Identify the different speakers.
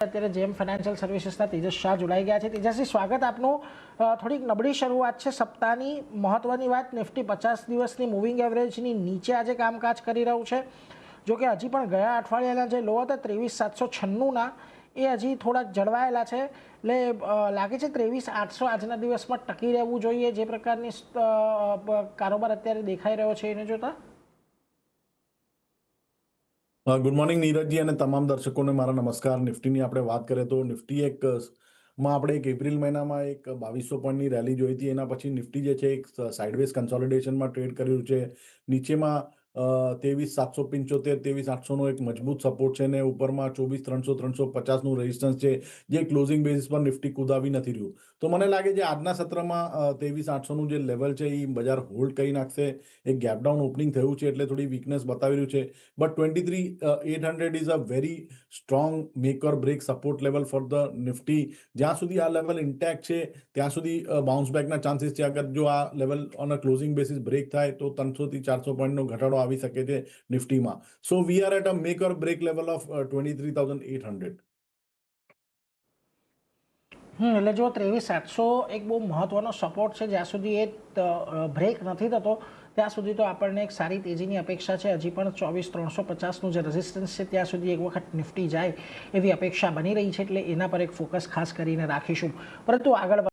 Speaker 1: અત્યારે જેમ ફાઇનાન્શિયલ સર્વિસીસના તેજસ શાહ જોડાઈ ગયા છે। તેજસજી, સ્વાગત આપનું। થોડીક નબળી શરૂઆત છે સપ્તાહની। મહત્વની વાત, નિફ્ટી 50 દિવસની મૂવિંગ એવરેજની નીચે આજે કામકાજ કરી રહ્યું છે। જોકે હજી પણ ગયા અઠવાડિયાના જે લો હતા 23,796ના એ હજી થોડાક જળવાયેલા છે। એટલે લાગે છે 23,800 આજના દિવસમાં ટકી રહેવું જોઈએ જે પ્રકારની કારોબાર અત્યારે દેખાઈ રહ્યો છે એને જોતા।
Speaker 2: ગુડ મોર્નિંગ નીરજજી અને તમામ દર્શકોને મારા નમસ્કાર। નિફ્ટીની આપણે વાત કરીએ તો નિફ્ટી આપણે એક એપ્રિલ મહિનામાં એક 2200 પોઈન્ટની રેલી જોઈ હતી। એના પછી નિફ્ટી જે છે એક સાઇડવેઝ કન્સોલિડેશનમાં ટ્રેડ કર્યું છે। નીચેમાં 23,775 23,800નો એક મજબૂત સપોર્ટ છે ને ઉપરમાં 24,300 350નું રેઝિસ્ટન્સ છે જે ક્લોઝિંગ બેઝિસ પર નિફ્ટી કુદાવી નથી રહ્યું। તો મને લાગે છે આજના સત્રમાં 23,800નું જે લેવલ છે એ બજાર હોલ્ડ કરી નાખશે। એક ગેપડાઉન ઓપનિંગ થયું છે એટલે થોડી વીકનેસ બતાવી રહ્યું છે। But 23,800 is a very strong make or break support level for the Nifty. જ્યાં સુધી આ લેવલ ઇન્ટેક્ટ છે ત્યાં સુધી બાઉન્સ બેકના ચાન્સીસ છે। અગર જો આ level on a closing basis break થાય તો 300 થી 400 પોઈન્ટનો ઘટાડો આવી શકે છે નિફ્ટીમાં। So we are at a make or break level of 23,800।
Speaker 1: એટલે જો 23,700 એક બહુ મહત્વનો સપોર્ટ છે। જ્યાં સુધી એ બ્રેક નથી થતો ત્યાં સુધી તો આપણને એક સારી તેજીની અપેક્ષા છે। હજી પણ 24,350નું જે રેઝિસ્ટન્સ છે ત્યાં સુધી એક વખત નિફ્ટી જાય એવી અપેક્ષા બની રહી છે। એટલે એના પર એક ફોકસ ખાસ કરીને રાખીશું। પરંતુ આગળ